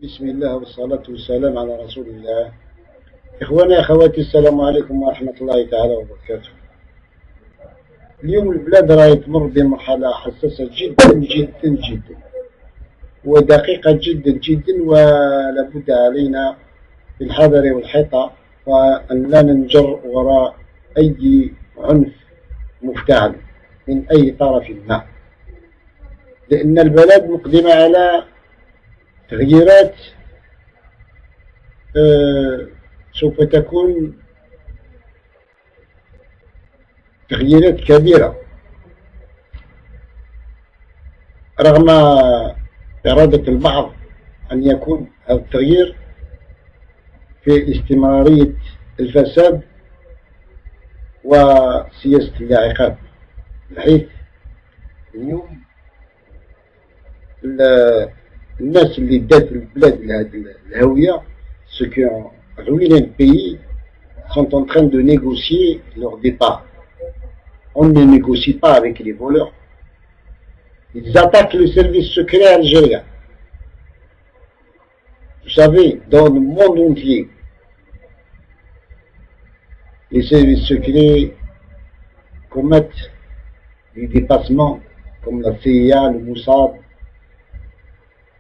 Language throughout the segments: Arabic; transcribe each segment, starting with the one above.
بسم الله والصلاة والسلام على رسول الله. إخواني أخواتي، السلام عليكم ورحمة الله تعالى وبركاته. اليوم البلاد راهي تمر بمرحلة حساسة جدا جدا جدا ودقيقة جدا جدا، ولا بد علينا بالحذر والحيطة وأن لا ننجر وراء أي عنف مفتعل من أي طرف ما، لأن البلد مقدمة على تغييرات سوف تكون تغييرات كبيرة رغم إرادة البعض أن يكون هذا التغيير في استمرارية الفساد وسياسة العقاب، بحيث اليوم الناس اللي دات البلاد لهذه الهوية ceux qui ont ruiné le pays sont en train de négocier leur départ. On ne négocie pas avec les voleurs. Ils attaquent le service secret algérien. Vous savez, dans le monde entier, les services secrets commettent des dépassements comme la CIA, le Mossad,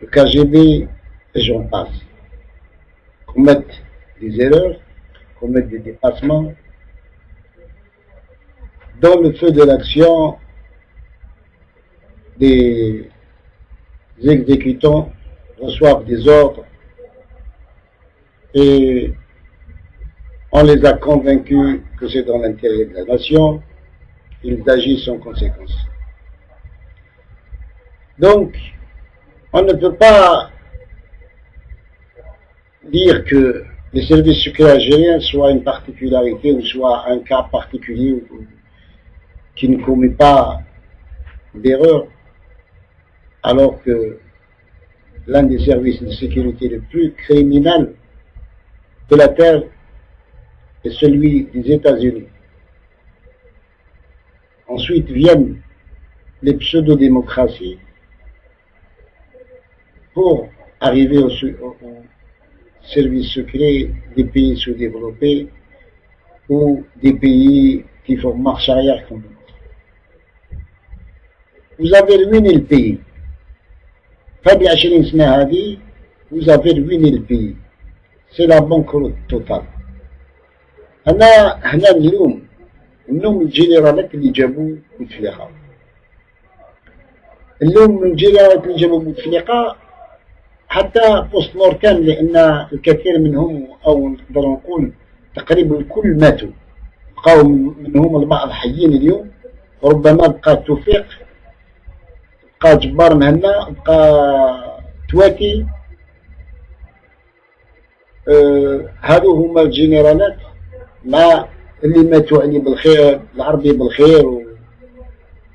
le KGB, et j'en passe. Commettent des erreurs, commettent des dépassements. Dans le feu de l'action, des exécutants reçoivent des ordres et on les a convaincus que c'est dans l'intérêt de la nation, ils agissent en conséquence. Donc, on ne peut pas dire que les services secrets algériens soient une particularité ou soit un cas particulier qui ne commet pas d'erreur, alors que l'un des services de sécurité les plus criminels de la Terre est celui des États-Unis. Ensuite viennent les pseudo-démocraties pour arriver au services secrets des pays sous-développés ou des pays qui font marche arrière comme nous. Vous avez ruiné le pays. Fadi 20 سنة هذه, vous avez ruiné le pays. C'est la banqueroute totale. هنا اليوم النوم الجنرالات اللي جابوا بوتفليقة. اليوم الجنرالات اللي جابوا بوتفليقة حتى بوست مورتان، لأن الكثير منهم أو نقدر نقول تقريبا الكل ماتوا، بقاو منهم البعض حيين اليوم، وربما بقى توفيق، بقى جبار مهنا، بقى تواتي. هذو هما الجنرالات مع اللي ماتوا علي بالخير، العربي بالخير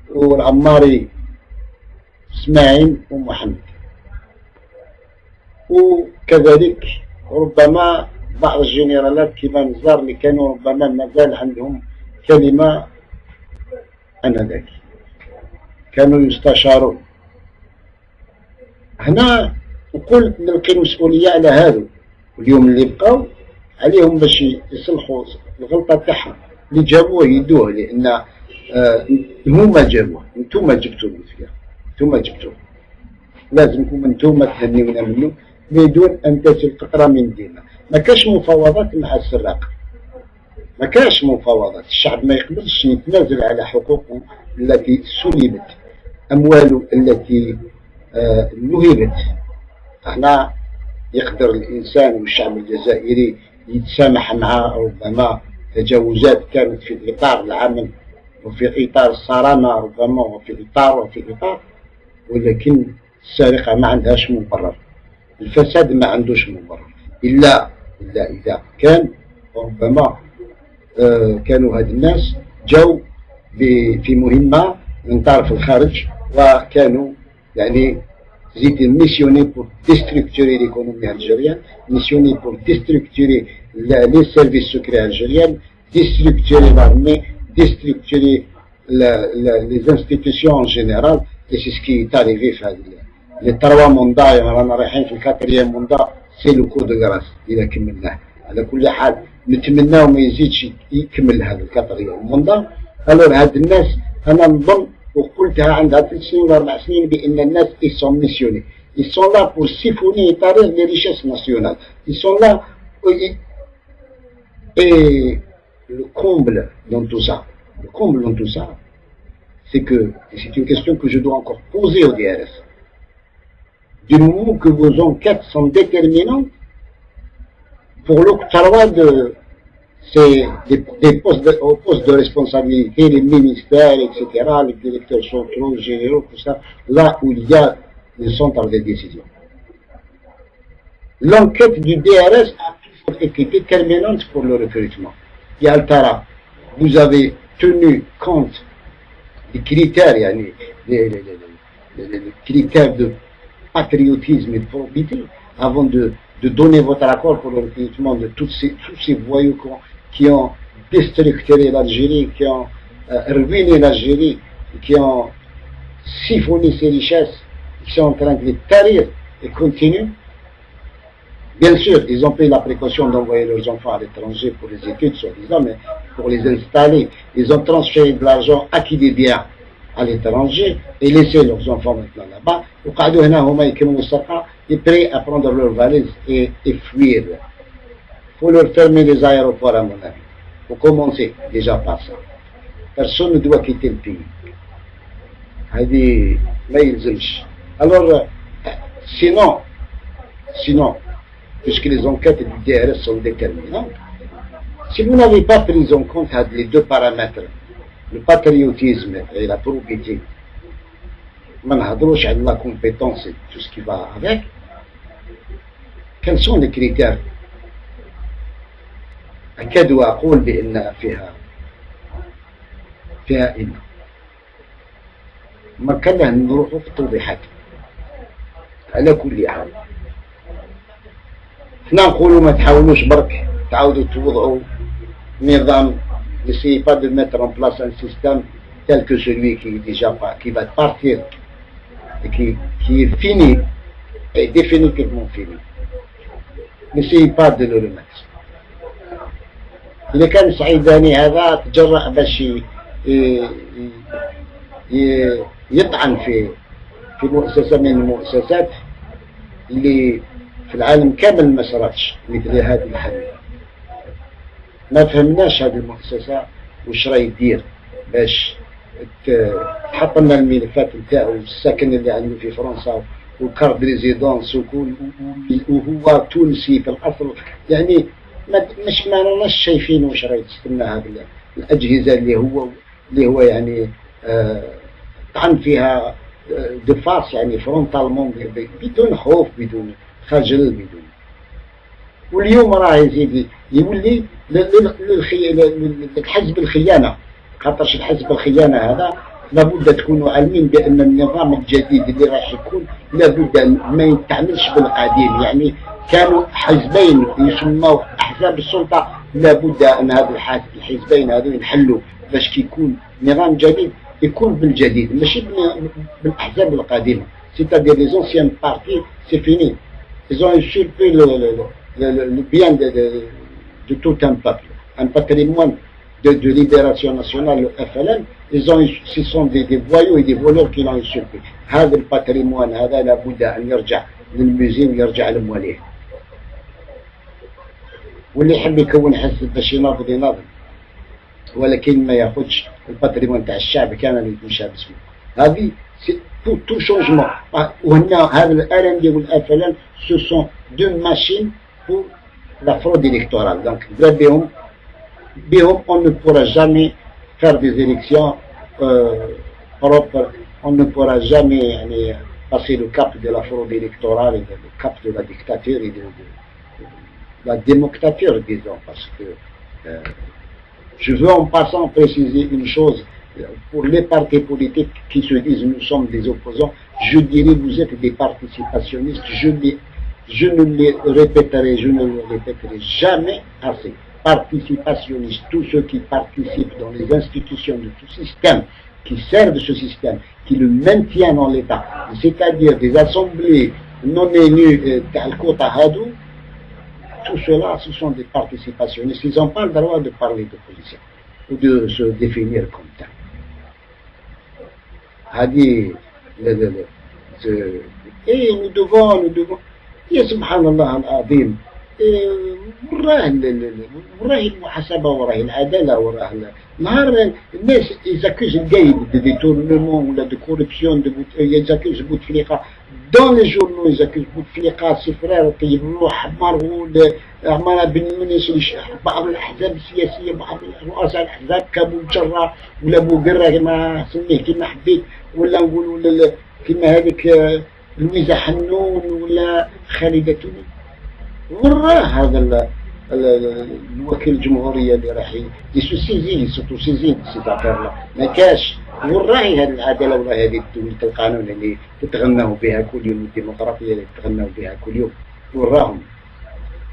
والعماري اسماعيل ومحمد. وكذلك ربما بعض الجنرالات كما نزار اللي كانوا ربما مازال عندهم كلمة آنذاك، كانوا يستشارون. هنا نقول نلقي المسؤولية على هذا، واليوم اللي بقاو عليهم باش يصلحوا الغلطة تاعهم اللي جابوه يدوه، لأن هما جابوه، انتوما جبتوه فيها، انتوما جبتوه، لازمكم انتوما تهنيونا منه بدون أن تسل قطرة من دينا. ما كاش مفاوضات مع السراق، ما كاش مفاوضات. الشعب ما يقبلش يتنازل على حقوقه التي سلبت، أمواله التي نهبت. هنا يقدر الإنسان والشعب الجزائري يتسامح مع ربما تجاوزات كانت في إطار العمل وفي إطار الصرامة ربما وفي إطار، ولكن السرقة ما عندهاش مبرر، الفساد ما عندوش مبرر، إلا إذا كان ربما كانوا هاد الناس جاو في مهمة من طرف الخارج، وكانوا يعني زيت ميسيوني pour déstructurer l'économie algérienne, missionné pour déstructurer les services secrets algériens, déstructurer l'armée, déstructurer les institutions en général, et c'est ce qui est arrivé لي 3 موندا رانا رايحين في الكاتريام موندا سي لو كور دو غراس اذا كملناه. على كل حال نتمناو ما يزيدش يكمل هذا الكاتريام موندا. الور هاد الناس انا نظن وقلتها عندها 3 سنين ولا 4 سنين بان الناس ils sont missionnés. Ils sont là pour siphonner et tarir les richesses nationales. Ils sont là et le comble dans tout ça, c'est que, et c'est une question que je dois encore poser au DRS, du moment que vos enquêtes sont déterminantes pour l'octroi de des postes de responsabilité, les ministères, etc., les directeurs centraux, généraux, tout ça, là où il y a le centre de décision. L'enquête du DRS a toujours été déterminante pour le recrutement. Yaltara, vous avez tenu compte des critères, les critères de patriotisme et de probité avant de donner votre accord pour le recrutement de tous ces voyous qui ont déstructuré l'Algérie, qui ont ruiné l'Algérie, qui ont siphonné ses richesses, qui sont en train de les tarir et continuent. Bien sûr, ils ont pris la précaution d'envoyer leurs enfants à l'étranger pour les études, soi-disant, mais pour les installer, ils ont transféré de l'argent, acquis des biens à l'étranger et laissé leurs enfants maintenant là-bas. Ils sont prêts à prendre leurs valises et fuir. Il faut leur fermer les aéroports, à mon avis. Il faut commencer déjà par ça. Personne ne doit quitter le pays. Alors, sinon, puisque les enquêtes du DRS sont déterminantes, si vous n'avez pas pris en compte les 2 paramètres, le patriotisme et la probité, la compétence et tout ce qui va avec, quels sont les critères? أكاد أقول بأن فيها إن ما كان نروحوا في التوضيحات على كل حال. حنا نقولوا ما تحاولوش برك تعاودوا توضعوا نظام. N'essayez pas de mettre en place un système tel que celui qui va partir et qui est fini, est définitivement fini. N'essayez pas de le remettre. إذا كان سعيداني هذا تجرأ باش يطعن في مؤسسة من المؤسسات اللي في العالم كامل ما صارتش مثل هذه الحالة. ما فهمناش هذه المؤسسة وش راهي دير باش تحط لنا الملفات نتاعو الساكن اللي عنده في فرنسا وكارد ريزيدونس وهو تونسي في الأصل. يعني ما راناش شايفين واش راهي تستنى هذه الأجهزة اللي هو يعني طعن فيها دفاس يعني فرونتالمون بدون خوف بدون خجل بدون. واليوم راه يزيد يولي للحزب الخيانة. خاطرش الحزب الخيانة هذا لابد تكونوا عالمين بأن النظام الجديد اللي راح يكون لابد ما يتعاملش بالقديم. يعني كانوا حزبين يسموا أحزاب السلطة، لابد أن هذا الحزبين هذو ينحلوا باش كيكون نظام جديد يكون بالجديد ماشي بالأحزاب القديمة. C'est-à-dire les anciens partis, c'est fini. Ils ont usurpé le bien de tout un peuple, un patrimoine de libération nationale, le FLN. Ce sont des voyous et des voleurs qui l'ont usurpé. هذا الباتريمون هذا لابد أن يرجع للموزي ويرجع لمواليه. واللي يحب يكون حزب باش يناضل يناضل، ولكن ما ياخذش الباتريمون تاع الشعب كامل يمشى باسمه. هذه tout changement. هذا الRMD والFLN ce sont 2 machines pour la fraude électorale. Donc on ne pourra jamais faire des élections propres. On ne pourra jamais passer le cap de la fraude électorale et le cap de la dictature et de la démocrature, disons, parce que je veux en passant préciser une chose. Pour les partis politiques qui se disent nous sommes des opposants, je dirais vous êtes des participationnistes. Je ne les répéterai jamais assez. Participationnistes, tous ceux qui participent dans les institutions de tout système qui servent ce système, qui le maintiennent en l'état, c'est-à-dire des assemblées non élues, tout cela, ce sont des participationnistes. Ils n'ont pas le droit de parler d'opposition ou de se définir comme tel. Et nous devons, يا سبحان الله العظيم وراه المحاسبة وراه العدالة وراه نهار الناس يزاكوز الجايب دو ديتورنمون ولا دو كوربسيون يزاكوز بوتفليقة دون لي جورنو يزاكوز بوتفليقة سي فرير طيب الروح مرغول عمارة بن منيس بعض الأحزاب السياسية بعض رؤساء الأحزاب كابو جرة ولا بوقرة كما سميه كما حبيت ولا نقول ولا كما هذيك لويزا حنون ولا خالدة توني وراه هذا الوكيل الجمهورية اللي راح يسوسيزي سيتافير ما كاش وراهي هذه العدالة وراهي هذه القانون اللي تتغنوا بها كل يوم الديمقراطية اللي تتغنوا بها كل يوم وراهم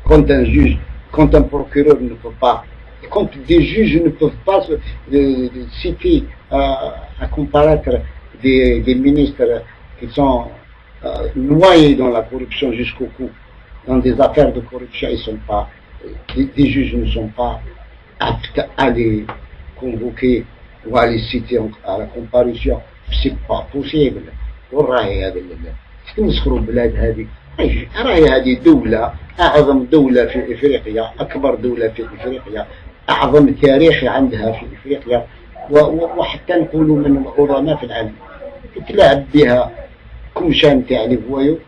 quand un juge quand un procureur ne peut pas quand des juges ne peuvent pas citer à comparaître des ministres qui sont noyés dans la corruption jusqu'au cou, dans des affaires de corruption, ils sont pas, les juges ne sont pas aptes à les convoquer ou à les citer à la comparution. C'est pas possible. وراهي هذا تمسخروا البلاد هذه راهي هذه دولة أعظم دولة في إفريقيا أكبر دولة في إفريقيا أعظم تاريخ عندها في إفريقيا وحتى نقولوا من العظماء في العالم تلعب بها كمشان تاع لي فوايو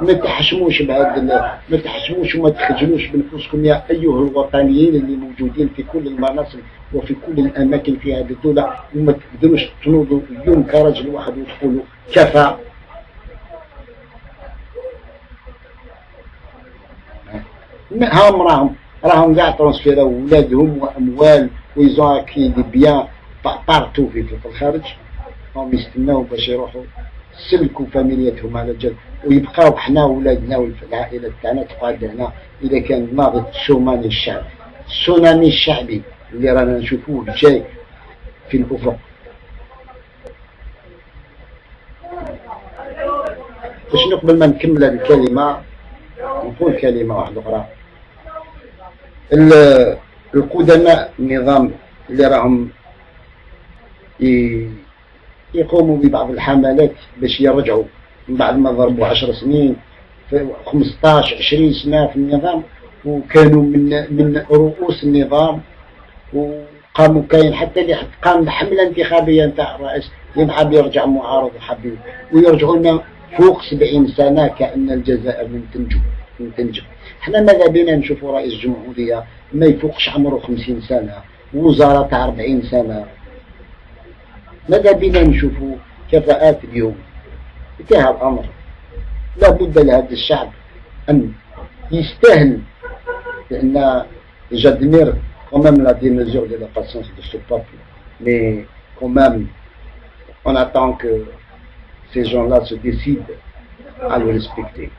ما تحشموش بعد ما تحشموش وما تخجلوش بنفسكم يا أيها الوطنيين اللي موجودين في كل المناصب وفي كل الأماكن في هذه الدولة وما تقدروش تنوضوا اليوم كرجل واحد وتقولوا كفى هم راهم كاع ترونسفيراو ولادهم وأموال ويزون كي دي بيان بارتو في الخارج هم يستناو باش يروحوا سلكوا فاميليتهم على جد ويبقاو حنا ولادنا والعائلة تاعنا تقعد هنا إذا كان ناضت السونامي الشعبي اللي رانا نشوفوه جاي في الأفق. باش نقبل ما نكمل هذه الكلمة نقول كلمة واحدة أخرى. القدماء النظام اللي راهم يقوموا ببعض الحملات باش يرجعوا من بعد ما ضربوا 10 سنين 15 20 سنة في النظام وكانوا من رؤوس النظام وقاموا كاين حتى اللي قام بحملة انتخابية نتاع الرئيس اللي حاب يرجع معارض وحاب ويرجعوا لنا فوق 70 سنة كأن الجزائر تنجب. احنا ماذا بينا نشوفوا رئيس جمهورية ما يفوقش عمره 50 سنة وزارة 40 سنة. ماذا بينا نشوفوا كفاءات اليوم؟ انتهى الأمر. لا بد لهذا الشعب أن يستاهل لأن j'admire quand même la démesure de la patience de ce peuple, mais quand même on attend que ces gens-là se décident à le respecter.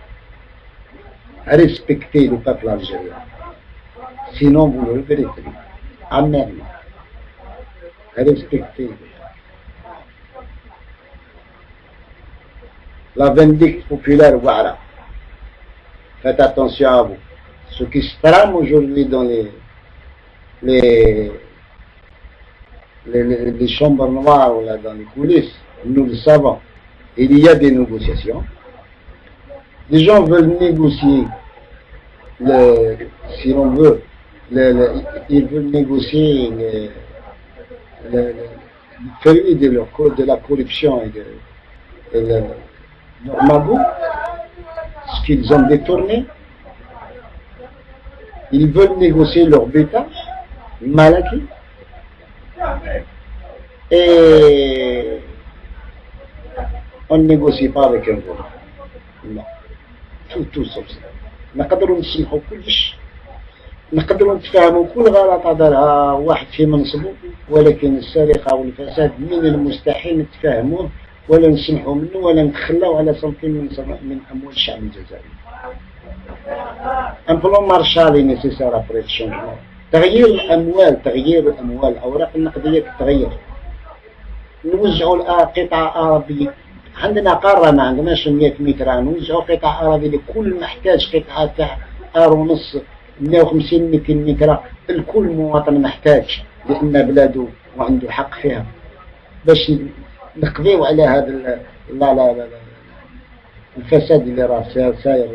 À respecter le peuple algérien. Sinon vous le regretterez. Amen. À respecter. La vindicte populaire, voilà. Faites attention à vous. Ce qui se trame aujourd'hui dans les chambres noires ou là, dans les coulisses, nous le savons. Il y a des négociations. Les gens veulent négocier, si l'on veut, ils veulent négocier le fruit de la corruption et leur magot, ce qu'ils ont détourné. Ils veulent négocier leur bêta, malaki, et on ne négocie pas avec un volant. Non. tout sauf ça. نقدروا نسمحوا كلش، نقدروا نتفاهموا كل غلطة دارها واحد في منصبه، ولكن السرقة والفساد من المستحيل نتفاهموه ولا نسمحوا منه ولا نتخلاو على سنتيم من أموال الشعب الجزائري. Un plan Marshall est nécessaire après le changement. تغيير الأموال، أوراق النقدية تتغير. نوزعوا قطع أراضي. عندنا قارة ما عندناش 100 متر، نوزعوا قطع أراضي لكل محتاج قطعة تاع أر ونص 150 200 متر، الكل مواطن محتاج لأن بلاده وعنده حق فيها، باش نقضيو على هذا لا الفساد اللي راه ساير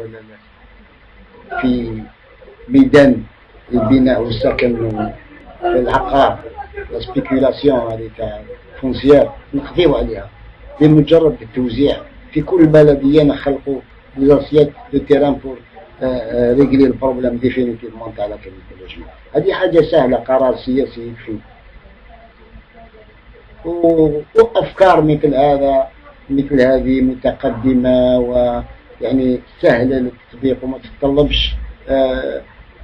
في ميدان البناء والسكن والعقار والسبيكولاسيون هذه تاع فونسيير، نقضيو عليها بمجرد التوزيع في كل بلدية، نخلقوا ديزاسيات دو تيران بور ريغلي البروبليم ديفينيتيفمون تاع لا كاليتي. هذه حاجة سهلة، قرار سياسي يكفي. وأفكار مثل هذه متقدمة ويعني سهلة للتطبيق وما تتطلبش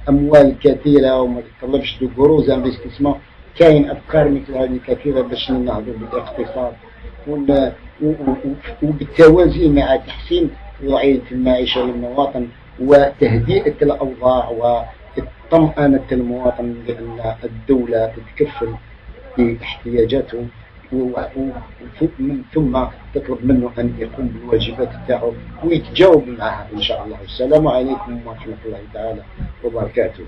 أموال كثيرة وما تتطلبش دو غروز انفستيسمون. كاين أفكار مثل هذه كثيرة باش ننهضوا بالاقتصاد وبالتوازي مع تحسين وضعية المعيشة للمواطن وتهدئة الأوضاع وطمأنة المواطن، لأن الدولة تتكفل باحتياجاته ومن ثم تطلب منه أن يقوم بالواجبات تاعه ويتجاوب معها إن شاء الله. السلام عليكم ورحمة الله تعالى وبركاته.